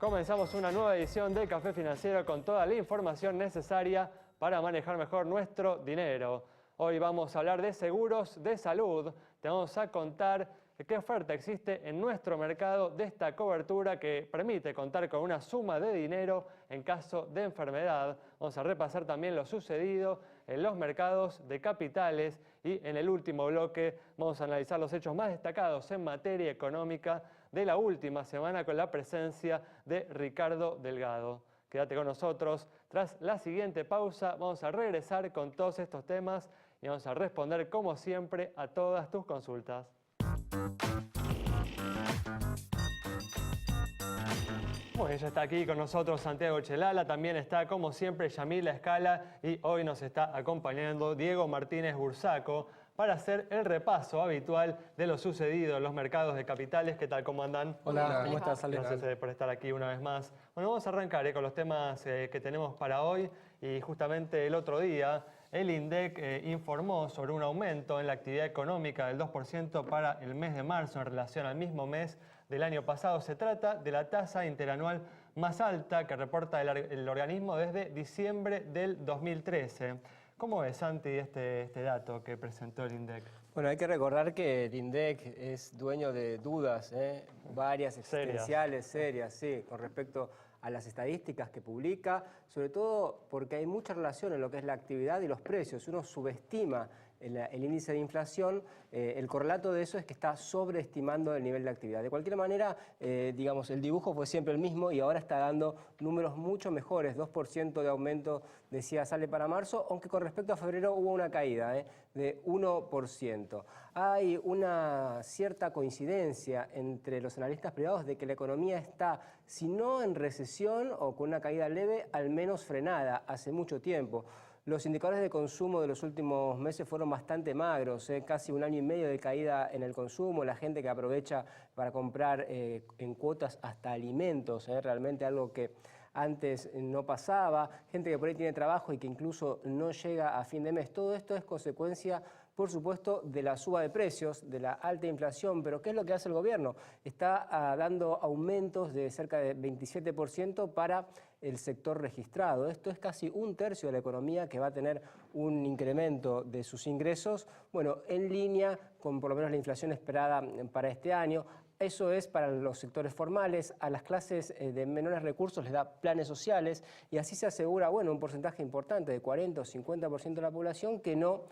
Comenzamos una nueva edición de Café Financiero con toda la información necesaria para manejar mejor nuestro dinero. Hoy vamos a hablar de seguros de salud. Te vamos a contar qué oferta existe en nuestro mercado de esta cobertura que permite contar con una suma de dinero en caso de enfermedad. Vamos a repasar también lo sucedido en los mercados de capitales y en el último bloque vamos a analizar los hechos más destacados en materia económica de la última semana con la presencia de Ricardo Delgado. Quédate con nosotros. Tras la siguiente pausa vamos a regresar con todos estos temas y vamos a responder como siempre a todas tus consultas. Bueno, ya está aquí con nosotros Santiago Chelala, también está como siempre Yamila Escala y hoy nos está acompañando Diego Martínez Bursaco para hacer el repaso habitual de lo sucedido en los mercados de capitales. ¿Qué tal? ¿Cómo andan? Hola, ¿cómo estás, Ale? Gracias por estar aquí una vez más. Bueno, vamos a arrancar con los temas que tenemos para hoy y justamente el otro día el INDEC informó sobre un aumento en la actividad económica del 2% para el mes de marzo en relación al mismo mes del año pasado. Se trata de la tasa interanual más alta que reporta el organismo desde diciembre del 2013. ¿Cómo ves, Santi, este dato que presentó el INDEC? Bueno, hay que recordar que el INDEC es dueño de dudas, varias existenciales, serias, sí, con respecto a las estadísticas que publica, sobre todo porque hay mucha relación en lo que es la actividad y los precios. Uno subestima el índice de inflación, el correlato de eso es que está sobreestimando el nivel de actividad. De cualquier manera, digamos, el dibujo fue siempre el mismo y ahora está dando números mucho mejores, 2% de aumento, decía, sale para marzo, aunque con respecto a febrero hubo una caída de 1%. Hay una cierta coincidencia entre los analistas privados de que la economía está, si no en recesión o con una caída leve, al menos frenada hace mucho tiempo. Los indicadores de consumo de los últimos meses fueron bastante magros, casi 1 año y medio de caída en el consumo, la gente que aprovecha para comprar en cuotas hasta alimentos, realmente algo que antes no pasaba, gente que por ahí tiene trabajo y que incluso no llega a fin de mes. Todo esto es consecuencia, por supuesto, de la suba de precios, de la alta inflación, pero ¿qué es lo que hace el gobierno? Está dando aumentos de cerca de 27% para el sector registrado. Esto es casi 1/3 de la economía que va a tener un incremento de sus ingresos, bueno, en línea con por lo menos la inflación esperada para este año. Eso es para los sectores formales, a las clases de menores recursos les da planes sociales y así se asegura, bueno, un porcentaje importante de 40 o 50% de la población que no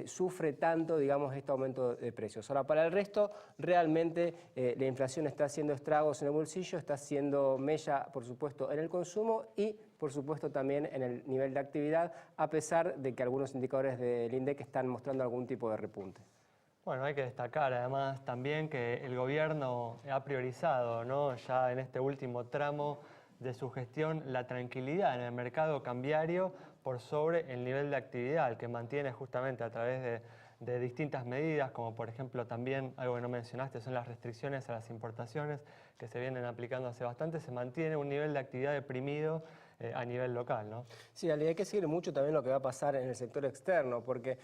sufre tanto, digamos, este aumento de precios. Ahora, para el resto, realmente la inflación está haciendo estragos en el bolsillo, está haciendo mella, por supuesto, en el consumo y, por supuesto, también en el nivel de actividad, a pesar de que algunos indicadores del INDEC están mostrando algún tipo de repunte. Bueno, hay que destacar además también que el gobierno ha priorizado, ¿no?, ya en este último tramo de su gestión la tranquilidad en el mercado cambiario por sobre el nivel de actividad que mantiene justamente a través de distintas medidas, como por ejemplo también, algo que no mencionaste, son las restricciones a las importaciones que se vienen aplicando hace bastante. Se mantiene un nivel de actividad deprimido a nivel local, ¿no? Sí, Ale, hay que seguir mucho también lo que va a pasar en el sector externo, porque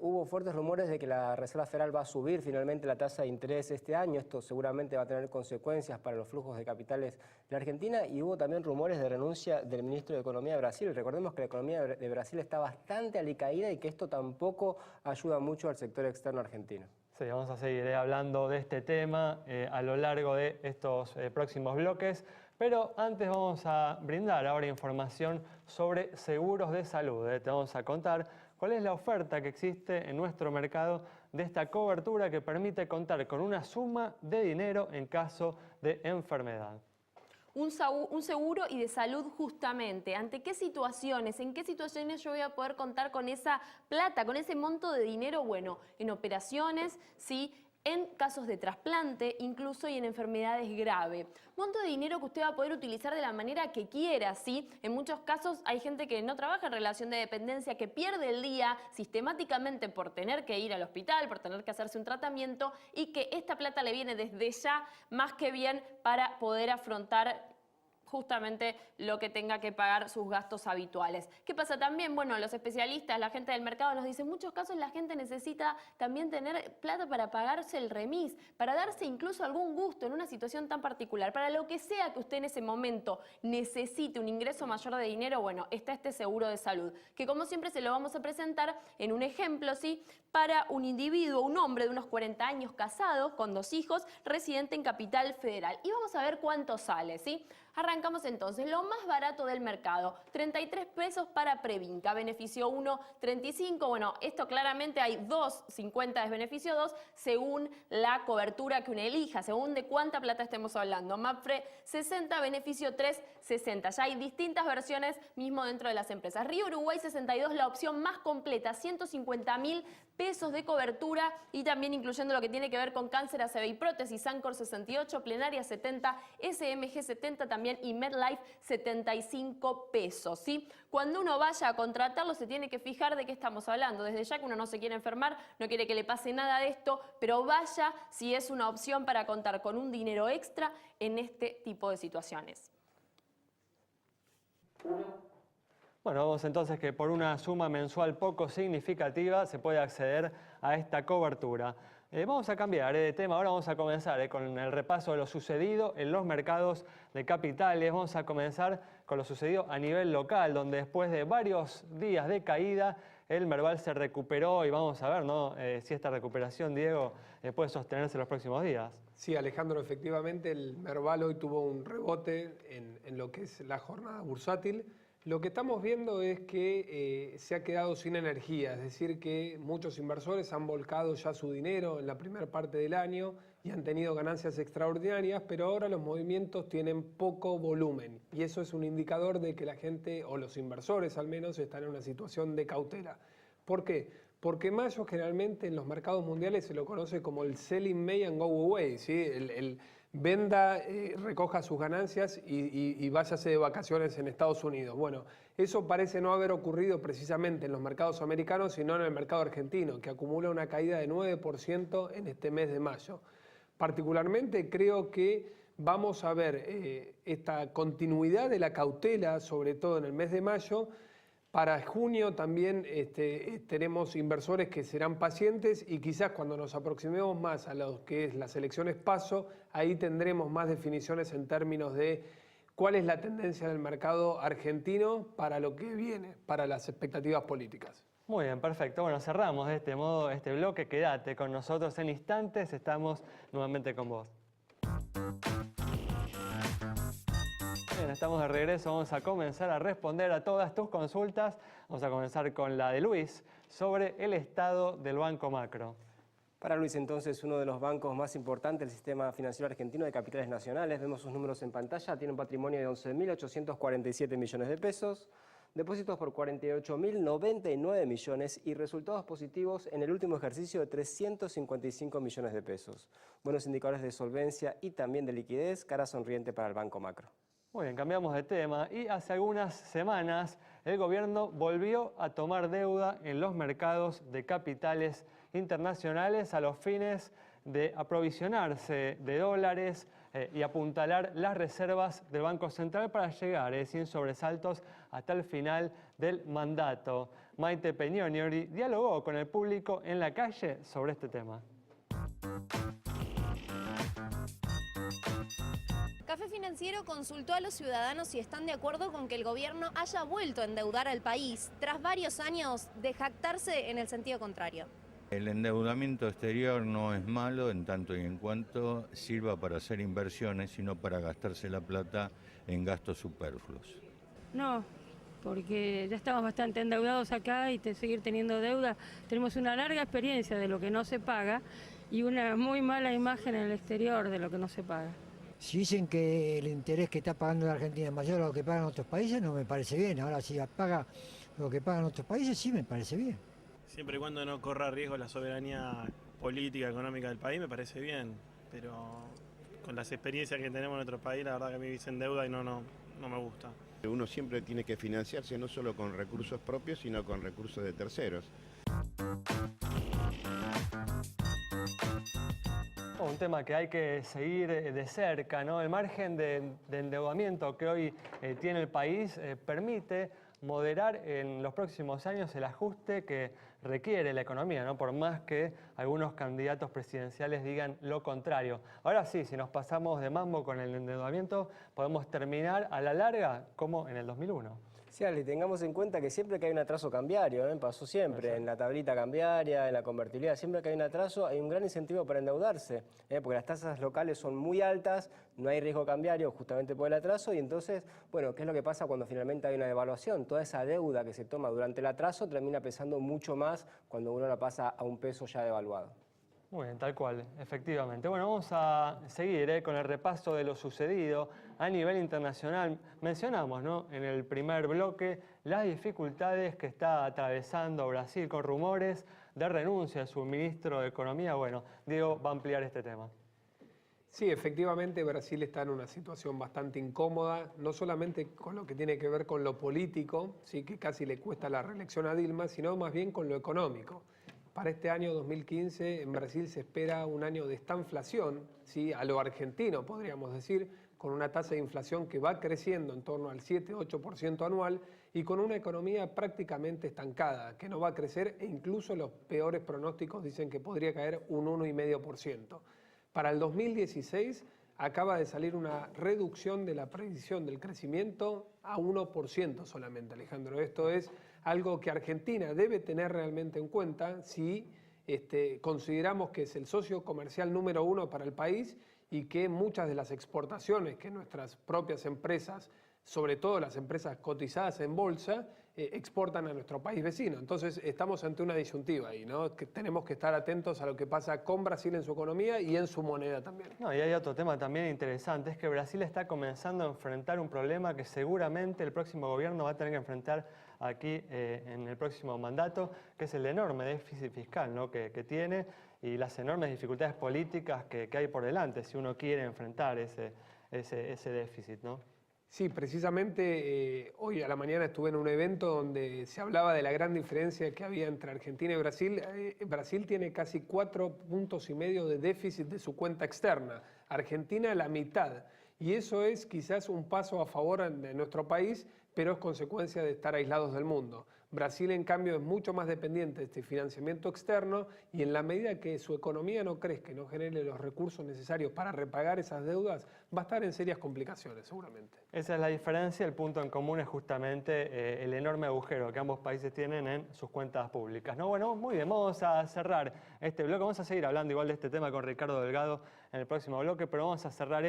hubo fuertes rumores de que la Reserva Federal va a subir finalmente la tasa de interés este año. Esto seguramente va a tener consecuencias para los flujos de capitales de la Argentina y hubo también rumores de renuncia del ministro de Economía de Brasil. Recordemos que la economía de Brasil está bastante alicaída y que esto tampoco ayuda mucho al sector externo argentino. Sí, vamos a seguir hablando de este tema a lo largo de estos próximos bloques. Pero antes vamos a brindar ahora información sobre seguros de salud. Te vamos a contar cuál es la oferta que existe en nuestro mercado de esta cobertura que permite contar con una suma de dinero en caso de enfermedad. Un seguro y de salud justamente. ¿Ante qué situaciones? ¿En qué situaciones yo voy a poder contar con esa plata, con ese monto de dinero? Bueno, en operaciones, sí, en casos de trasplante, incluso y en enfermedades graves. Monto de dinero que usted va a poder utilizar de la manera que quiera, ¿sí? En muchos casos hay gente que no trabaja en relación de dependencia, que pierde el día sistemáticamente por tener que ir al hospital, por tener que hacerse un tratamiento y que esta plata le viene desde ya más que bien para poder afrontar justamente lo que tenga que pagar sus gastos habituales. ¿Qué pasa también? Bueno, los especialistas, la gente del mercado nos dicen, en muchos casos la gente necesita también tener plata para pagarse el remis, para darse incluso algún gusto en una situación tan particular. Para lo que sea que usted en ese momento necesite un ingreso mayor de dinero, bueno, está este seguro de salud, que como siempre se lo vamos a presentar en un ejemplo, ¿sí? Para un individuo, un hombre de unos 40 años casado, con 2 hijos, residente en Capital Federal. Y vamos a ver cuánto sale, ¿sí? Arrancamos entonces, lo más barato del mercado, 33 pesos para Previnca, beneficio 1, 35, bueno, esto claramente hay 2, 50 es beneficio 2, según la cobertura que uno elija, según de cuánta plata estemos hablando. Mapfre 60, beneficio 3, 60, ya hay distintas versiones mismo dentro de las empresas. Río Uruguay 62, la opción más completa, 150.000 pesos de cobertura y también incluyendo lo que tiene que ver con cáncer, ACV y prótesis, Sancor 68, Plenaria 70, SMG 70 también y MedLife 75 pesos, ¿sí? Cuando uno vaya a contratarlo se tiene que fijar de qué estamos hablando. Desde ya que uno no se quiere enfermar, no quiere que le pase nada de esto, pero vaya si es una opción para contar con un dinero extra en este tipo de situaciones. Bueno, vamos entonces que por una suma mensual poco significativa se puede acceder a esta cobertura. Vamos a cambiar de tema, ahora vamos a comenzar con el repaso de lo sucedido en los mercados de capitales. Vamos a comenzar con lo sucedido a nivel local, donde después de varios días de caída, el Merval se recuperó y vamos a ver, ¿no? Si esta recuperación, Diego, puede sostenerse en los próximos días. Sí, Alejandro, efectivamente el Merval hoy tuvo un rebote en lo que es la jornada bursátil. Lo que estamos viendo es que se ha quedado sin energía, es decir, que muchos inversores han volcado ya su dinero en la primera parte del año y han tenido ganancias extraordinarias, pero ahora los movimientos tienen poco volumen y eso es un indicador de que la gente, o los inversores al menos, están en una situación de cautela. ¿Por qué? Porque mayo generalmente en los mercados mundiales se lo conoce como el selling May and go away, ¿sí? Venda, recoja sus ganancias y váyase de vacaciones en Estados Unidos. Bueno, eso parece no haber ocurrido precisamente en los mercados americanos, sino en el mercado argentino, que acumula una caída de 9% en este mes de mayo. Particularmente creo que vamos a ver esta continuidad de la cautela, sobre todo en el mes de mayo. Para junio también tenemos inversores que serán pacientes y quizás cuando nos aproximemos más a lo que es las elecciones PASO, ahí tendremos más definiciones en términos de cuál es la tendencia del mercado argentino para lo que viene, para las expectativas políticas. Muy bien, perfecto. Bueno, cerramos de este modo este bloque. Quédate con nosotros en instantes. Estamos nuevamente con vos. Bien, estamos de regreso. Vamos a comenzar a responder a todas tus consultas. Vamos a comenzar con la de Luis sobre el estado del Banco Macro. Para Luis, entonces, uno de los bancos más importantes del sistema financiero argentino de capitales nacionales. Vemos sus números en pantalla. Tiene un patrimonio de 11.847 millones de pesos. Depósitos por 48.099 millones y resultados positivos en el último ejercicio de 355 millones de pesos. Buenos indicadores de solvencia y también de liquidez, cara sonriente para el Banco Macro. Muy bien, cambiamos de tema y hace algunas semanas el gobierno volvió a tomar deuda en los mercados de capitales internacionales a los fines de aprovisionarse de dólares y apuntalar las reservas del Banco Central para llegar sin sobresaltos hasta el final del mandato. Maite Peñoniori dialogó con el público en la calle sobre este tema. Café Financiero consultó a los ciudadanos si están de acuerdo con que el gobierno haya vuelto a endeudar al país tras varios años de jactarse en el sentido contrario. El endeudamiento exterior no es malo en tanto y en cuanto sirva para hacer inversiones, sino para gastarse la plata en gastos superfluos. No, porque ya estamos bastante endeudados acá y seguir teniendo deuda. Tenemos una larga experiencia de lo que no se paga y una muy mala imagen en el exterior de lo que no se paga. Si dicen que el interés que está pagando la Argentina es mayor a lo que pagan otros países, no me parece bien. Ahora, si paga lo que pagan otros países, sí me parece bien. Siempre y cuando no corra riesgo la soberanía política, económica del país, me parece bien. Pero con las experiencias que tenemos en nuestro país, la verdad que a mí me dicen deuda y no me gusta. Uno siempre tiene que financiarse no solo con recursos propios, sino con recursos de terceros. un tema que hay que seguir de cerca, ¿no? El margen de endeudamiento que hoy tiene el país permite moderar en los próximos años el ajuste que requiere la economía, ¿no? Por más que algunos candidatos presidenciales digan lo contrario. Ahora sí, si nos pasamos de mambo con el endeudamiento, podemos terminar a la larga como en el 2001. Sí, Ale, tengamos en cuenta que siempre que hay un atraso cambiario, pasó siempre, en la tablita cambiaria, en la convertibilidad, siempre que hay un atraso hay un gran incentivo para endeudarse, porque las tasas locales son muy altas, no hay riesgo cambiario justamente por el atraso y entonces, bueno, ¿qué es lo que pasa cuando finalmente hay una devaluación? Toda esa deuda que se toma durante el atraso termina pesando mucho más cuando uno la pasa a un peso ya devaluado. Muy bien, tal cual, efectivamente. Bueno, vamos a seguir con el repaso de lo sucedido a nivel internacional. Mencionamos, ¿no?, en el primer bloque las dificultades que está atravesando Brasil con rumores de renuncia de su ministro de Economía. Bueno, Diego va a ampliar este tema. Sí, efectivamente Brasil está en una situación bastante incómoda, no solamente con lo que tiene que ver con lo político, sí, que casi le cuesta la reelección a Dilma, sino más bien con lo económico. Para este año 2015 en Brasil se espera un año de estanflación, ¿sí?, a lo argentino podríamos decir, con una tasa de inflación que va creciendo en torno al 7-8% anual y con una economía prácticamente estancada, que no va a crecer e incluso los peores pronósticos dicen que podría caer un 1,5%. Para el 2016 acaba de salir una reducción de la predicción del crecimiento a 1% solamente, Alejandro. Esto es algo que Argentina debe tener realmente en cuenta si consideramos que es el socio comercial número 1 para el país y que muchas de las exportaciones que nuestras propias empresas, sobre todo las empresas cotizadas en bolsa, exportan a nuestro país vecino. Entonces estamos ante una disyuntiva ahí, ¿no? Que tenemos que estar atentos a lo que pasa con Brasil en su economía y en su moneda también. No, y hay otro tema también interesante, es que Brasil está comenzando a enfrentar un problema que seguramente el próximo gobierno va a tener que enfrentar aquí en el próximo mandato, que es el enorme déficit fiscal, ¿no?, que tiene y las enormes dificultades políticas que hay por delante si uno quiere enfrentar ese déficit, ¿no? Sí, precisamente hoy a la mañana estuve en un evento donde se hablaba de la gran diferencia que había entre Argentina y Brasil. Brasil tiene casi 4,5 puntos de déficit de su cuenta externa, Argentina la mitad. Y eso es quizás un paso a favor de nuestro país, pero es consecuencia de estar aislados del mundo. Brasil, en cambio, es mucho más dependiente de este financiamiento externo y en la medida que su economía no crezca y no genere los recursos necesarios para repagar esas deudas, va a estar en serias complicaciones, seguramente. Esa es la diferencia, el punto en común es justamente el enorme agujero que ambos países tienen en sus cuentas públicas, ¿no? Bueno, muy bien, vamos a cerrar este bloque, vamos a seguir hablando igual de este tema con Ricardo Delgado en el próximo bloque, pero vamos a cerrar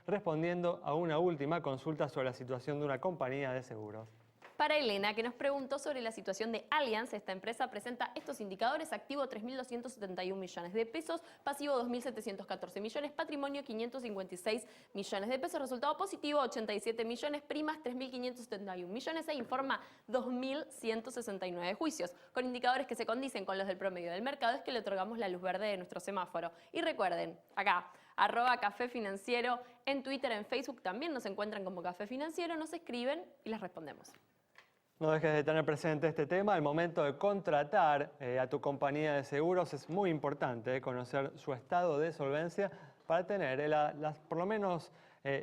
respondiendo a una última consulta sobre la situación de una compañía de seguros. Para Elena, que nos preguntó sobre la situación de Allianz, esta empresa presenta estos indicadores: activo 3.271 millones de pesos, pasivo 2.714 millones, patrimonio 556 millones de pesos, resultado positivo 87 millones, primas 3.571 millones e informa 2.169 juicios. Con indicadores que se condicen con los del promedio del mercado es que le otorgamos la luz verde de nuestro semáforo. Y recuerden, acá, @Café Financiero, en Twitter, en Facebook también nos encuentran como Café Financiero, nos escriben y les respondemos. No dejes de tener presente este tema. Al momento de contratar a tu compañía de seguros es muy importante conocer su estado de solvencia para tener por lo menos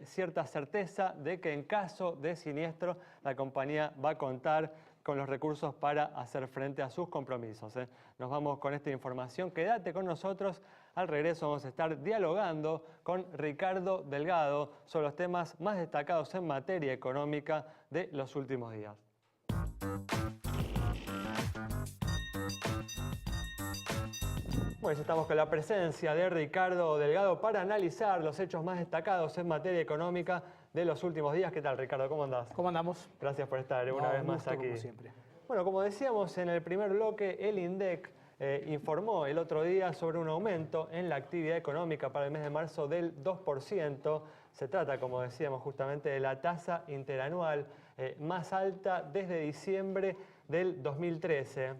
cierta certeza de que en caso de siniestro la compañía va a contar con los recursos para hacer frente a sus compromisos. Nos vamos con esta información. Quédate con nosotros. Al regreso vamos a estar dialogando con Ricardo Delgado sobre los temas más destacados en materia económica de los últimos días. Bueno, ya estamos con la presencia de Ricardo Delgado para analizar los hechos más destacados en materia económica de los últimos días. ¿Qué tal, Ricardo? ¿Cómo andás? ¿Cómo andamos? Gracias por estar una vez más aquí. Como siempre. Bueno, como decíamos en el primer bloque, el INDEC informó el otro día sobre un aumento en la actividad económica para el mes de marzo del 2%. Se trata, como decíamos, justamente de la tasa interanual más alta desde diciembre del 2013.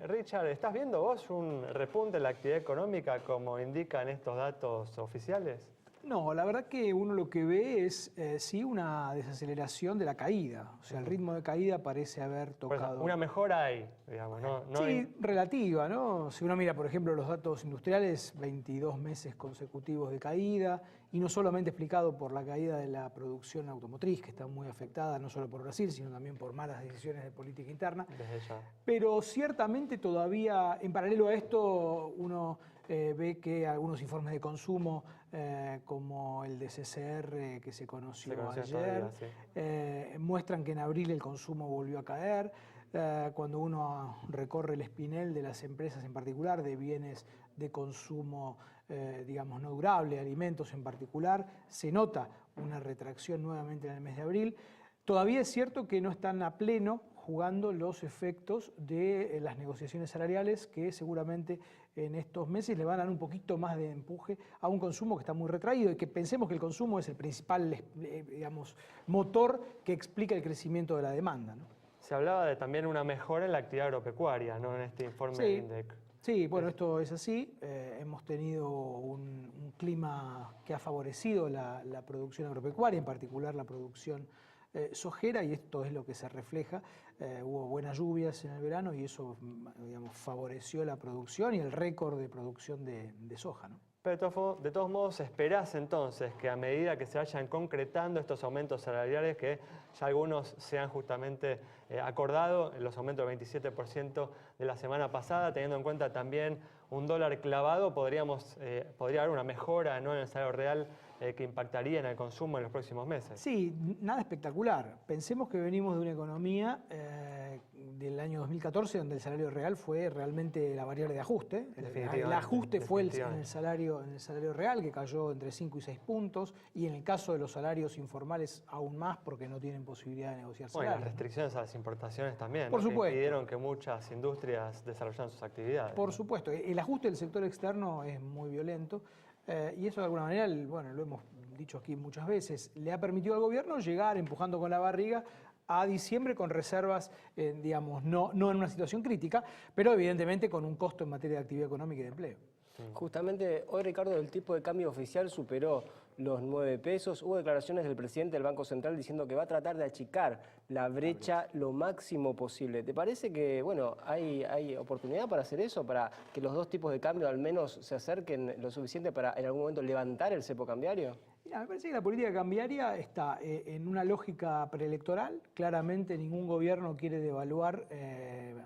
Richard, ¿estás viendo vos un repunte en la actividad económica como indican estos datos oficiales? No, la verdad que uno lo que ve es sí una desaceleración de la caída. O sea, el ritmo de caída parece haber tocado. Pues una mejora ahí, digamos, ¿no? Sí, relativa, ¿no? Si uno mira, por ejemplo, los datos industriales, 22 meses consecutivos de caída, y no solamente explicado por la caída de la producción automotriz, que está muy afectada no solo por Brasil, sino también por malas decisiones de política interna. Desde ya. Pero ciertamente todavía, en paralelo a esto, uno ve que algunos informes de consumo, como el de CCR que se conoció ayer, sí. muestran que en abril el consumo volvió a caer. Cuando uno recorre el espinel de las empresas en particular, de bienes de consumo, digamos, no durable, alimentos en particular, se nota una retracción nuevamente en el mes de abril. Todavía es cierto que no están a pleno jugando los efectos de las negociaciones salariales, que seguramente en estos meses le van a dar un poquito más de empuje a un consumo que está muy retraído, y que pensemos que el consumo es el principal, digamos, motor que explica el crecimiento de la demanda, ¿no? Se hablaba de también una mejora en la actividad agropecuaria, ¿no? En este informe de INDEC. Sí, bueno, esto es así. Hemos tenido un clima que ha favorecido la producción agropecuaria, en particular la producción sojera, y esto es lo que se refleja. Hubo buenas lluvias en el verano y eso, digamos, favoreció la producción y el récord de producción de soja, ¿no? Pero de todos modos, ¿esperás entonces que a medida que se vayan concretando estos aumentos salariales, que ya algunos se han justamente acordado, los aumentos del 27% de la semana pasada, teniendo en cuenta también un dólar clavado, podría haber una mejora, ¿no?, en el salario real que impactaría en el consumo en los próximos meses? Sí, nada espectacular. Pensemos que venimos de una economía del año 2014 donde el salario real fue realmente la variable de ajuste. El ajuste fue en el salario real, que cayó entre 5 y 6 puntos, y en el caso de los salarios informales aún más, porque no tienen posibilidad de negociar salarios. Bueno, las restricciones a las importaciones también, por supuesto, que impidieron que muchas industrias desarrollaran sus actividades. Por supuesto, el ajuste del sector externo es muy violento. Y eso de alguna manera, bueno, lo hemos dicho aquí muchas veces, le ha permitido al gobierno llegar empujando con la barriga a diciembre con reservas, digamos, no en una situación crítica, pero evidentemente con un costo en materia de actividad económica y de empleo. Justamente hoy, Ricardo, el tipo de cambio oficial superó los 9 pesos. Hubo declaraciones del presidente del Banco Central diciendo que va a tratar de achicar la brecha lo máximo posible. ¿Te parece que, bueno, hay oportunidad para hacer eso, para que los dos tipos de cambio al menos se acerquen lo suficiente para en algún momento levantar el cepo cambiario? Mira, me parece que la política cambiaria está en una lógica preelectoral. Claramente ningún gobierno quiere devaluar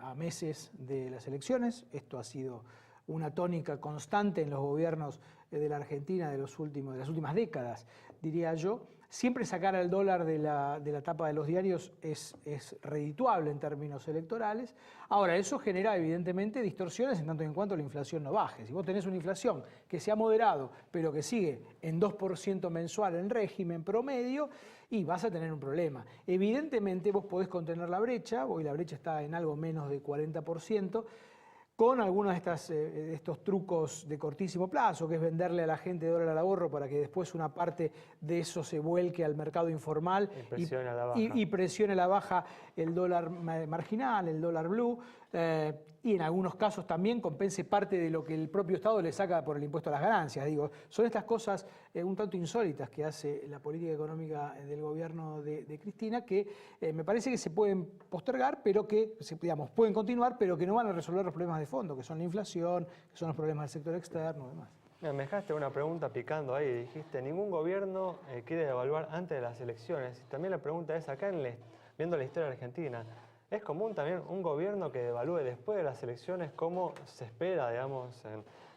a meses de las elecciones. Esto ha sido una tónica constante en los gobiernos de la Argentina de las últimas décadas, diría yo. Siempre sacar al dólar de la tapa de los diarios es redituable en términos electorales. Ahora, eso genera evidentemente distorsiones en tanto y en cuanto la inflación no baje. Si vos tenés una inflación que se ha moderado, pero que sigue en 2% mensual en régimen promedio, y vas a tener un problema. Evidentemente vos podés contener la brecha, hoy la brecha está en algo menos de 40%, con algunos de estos trucos de cortísimo plazo, que es venderle a la gente dólar al ahorro para que después una parte de eso se vuelque al mercado informal y presione a la baja el dólar marginal, el dólar blue, y en algunos casos también compense parte de lo que el propio Estado le saca por el impuesto a las ganancias. Digo, son estas cosas un tanto insólitas que hace la política económica del gobierno de Cristina, que me parece que se pueden postergar, pero que, digamos, pueden continuar, pero que no van a resolver los problemas de fondo, que son la inflación, que son los problemas del sector externo y demás. Me dejaste una pregunta picando ahí, dijiste, ningún gobierno quiere devaluar antes de las elecciones. Y también la pregunta es, acá viendo la historia de Argentina, ¿es común también un gobierno que devalúe después de las elecciones, como se espera, digamos,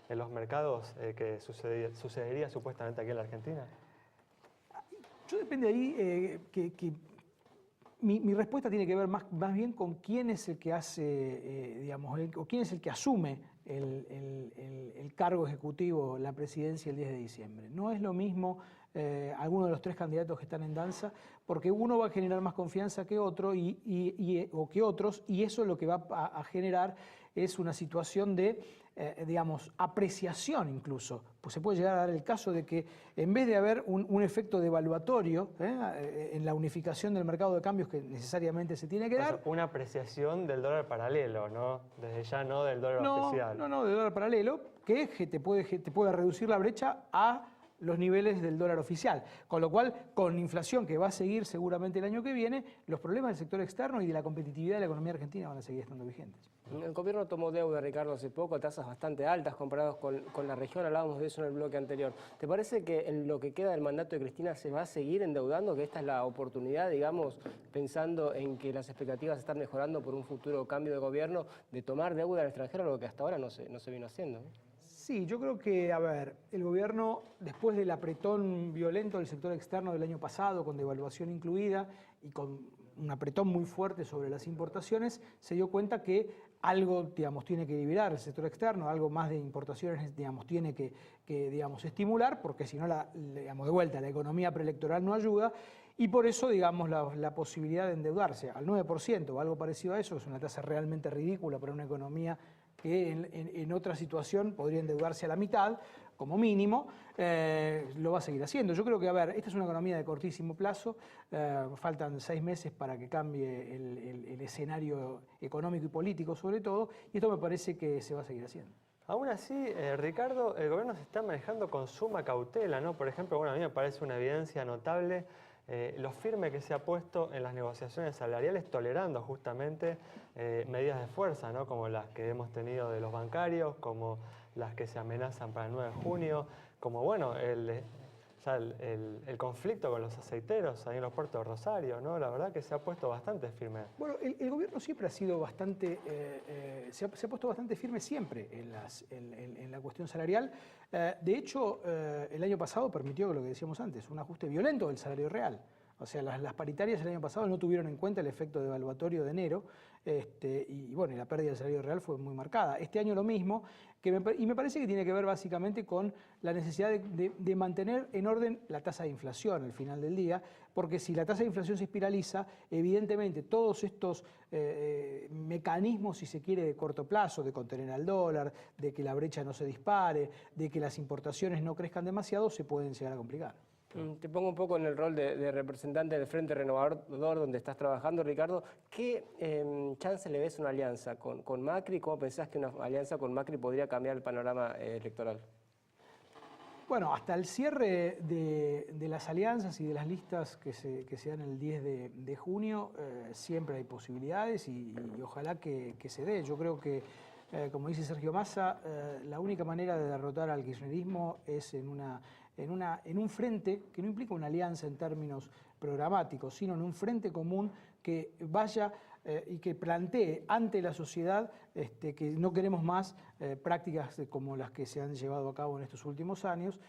en los mercados que sucedería supuestamente aquí en la Argentina? Yo depende ahí que mi respuesta tiene que ver más bien con quién es el que hace, digamos, o quién es el que asume el cargo ejecutivo, la presidencia el 10 de diciembre. No es lo mismo alguno de los tres candidatos que están en danza, porque uno va a generar más confianza que otro o que otros, y eso lo que va a generar es una situación de, digamos, apreciación incluso. Pues se puede llegar a dar el caso de que en vez de haber un efecto devaluatorio en la unificación del mercado de cambios que necesariamente se tiene que dar. Una apreciación del dólar paralelo, ¿no? Desde ya no del dólar oficial. No, del dólar paralelo, que te puede reducir la brecha a los niveles del dólar oficial. Con lo cual, con inflación que va a seguir seguramente el año que viene, los problemas del sector externo y de la competitividad de la economía argentina van a seguir estando vigentes. El gobierno tomó deuda, Ricardo, hace poco, tasas bastante altas comparadas con la región, hablábamos de eso en el bloque anterior. ¿Te parece que en lo que queda del mandato de Cristina se va a seguir endeudando, que esta es la oportunidad, digamos, pensando en que las expectativas están mejorando por un futuro cambio de gobierno, de tomar deuda al extranjero, algo que hasta ahora no se vino haciendo? Sí, yo creo que, a ver, el gobierno, después del apretón violento del sector externo del año pasado, con devaluación incluida y con un apretón muy fuerte sobre las importaciones, se dio cuenta que algo, digamos, tiene que liberar el sector externo, algo más de importaciones, digamos, tiene que digamos, estimular, porque si no, digamos, de vuelta, la economía preelectoral no ayuda, y por eso, digamos, la posibilidad de endeudarse al 9% o algo parecido a eso, que es una tasa realmente ridícula para una economía que en otra situación podría endeudarse a la mitad, como mínimo, lo va a seguir haciendo. Yo creo que, a ver, esta es una economía de cortísimo plazo, faltan 6 meses para que cambie el escenario económico y político sobre todo, y esto me parece que se va a seguir haciendo. Aún así, Ricardo, el gobierno se está manejando con suma cautela, ¿no? Por ejemplo, bueno, a mí me parece una evidencia notable lo firme que se ha puesto en las negociaciones salariales, tolerando justamente medidas de fuerza, ¿no? Como las que hemos tenido de los bancarios, como las que se amenazan para el 9 de junio, como bueno, el conflicto con los aceiteros ahí en los puertos de Rosario, ¿no? La verdad que se ha puesto bastante firme. Bueno, el gobierno siempre ha sido bastante, se ha puesto bastante firme siempre en la cuestión salarial. De hecho, el año pasado permitió, lo que decíamos antes, un ajuste violento del salario real. O sea, las paritarias el año pasado no tuvieron en cuenta el efecto devaluatorio de enero y bueno, la pérdida del salario real fue muy marcada. Este año lo mismo, y me parece que tiene que ver básicamente con la necesidad de mantener en orden la tasa de inflación al final del día, porque si la tasa de inflación se espiraliza, evidentemente todos estos mecanismos, si se quiere, de corto plazo, de contener al dólar, de que la brecha no se dispare, de que las importaciones no crezcan demasiado, se pueden llegar a complicar. Te pongo un poco en el rol de representante del Frente Renovador, donde estás trabajando, Ricardo. ¿Qué chance le ves a una alianza con Macri? ¿Cómo pensás que una alianza con Macri podría cambiar el panorama electoral? Bueno, hasta el cierre de las alianzas y de las listas que se dan el 10 de junio, siempre hay posibilidades y ojalá que se dé. Yo creo que, como dice Sergio Massa, la única manera de derrotar al kirchnerismo es en un frente que no implica una alianza en términos programáticos, sino en un frente común que vaya y que plantee ante la sociedad que no queremos más prácticas como las que se han llevado a cabo en estos últimos años,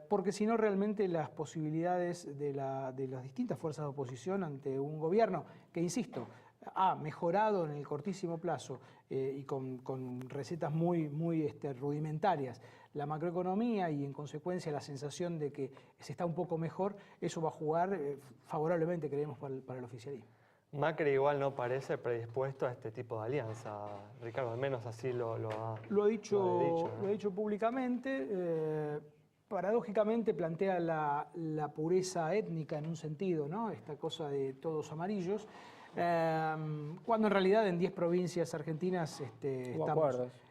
porque si no realmente las posibilidades de las distintas fuerzas de oposición ante un gobierno que, insisto, ha mejorado en el cortísimo plazo y con recetas muy rudimentarias la macroeconomía y en consecuencia la sensación de que se está un poco mejor, eso va a jugar favorablemente, creemos, para el oficialismo. Macri igual no parece predispuesto a este tipo de alianza, Ricardo, al menos así lo ha dicho públicamente. Paradójicamente plantea la pureza étnica en un sentido, ¿no? Esta cosa de todos amarillos. Cuando en realidad en 10 provincias argentinas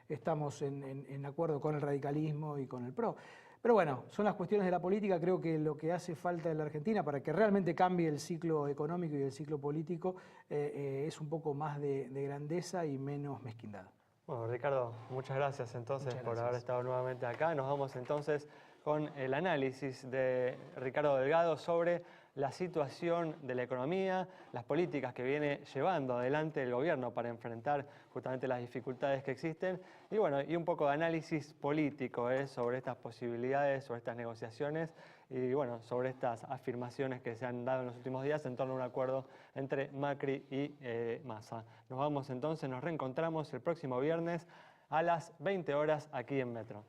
estamos en acuerdo con el radicalismo y con el PRO. Pero bueno, son las cuestiones de la política. Creo que lo que hace falta en la Argentina para que realmente cambie el ciclo económico y el ciclo político es un poco más de grandeza y menos mezquindad. Bueno, Ricardo, muchas gracias entonces por haber estado nuevamente acá. Nos vamos entonces con el análisis de Ricardo Delgado sobre la situación de la economía, las políticas que viene llevando adelante el gobierno para enfrentar justamente las dificultades que existen y bueno, y un poco de análisis político sobre estas posibilidades, sobre estas negociaciones y bueno, sobre estas afirmaciones que se han dado en los últimos días en torno a un acuerdo entre Macri y Massa. Nos vamos entonces, nos reencontramos el próximo viernes a las 20 horas aquí en Metro.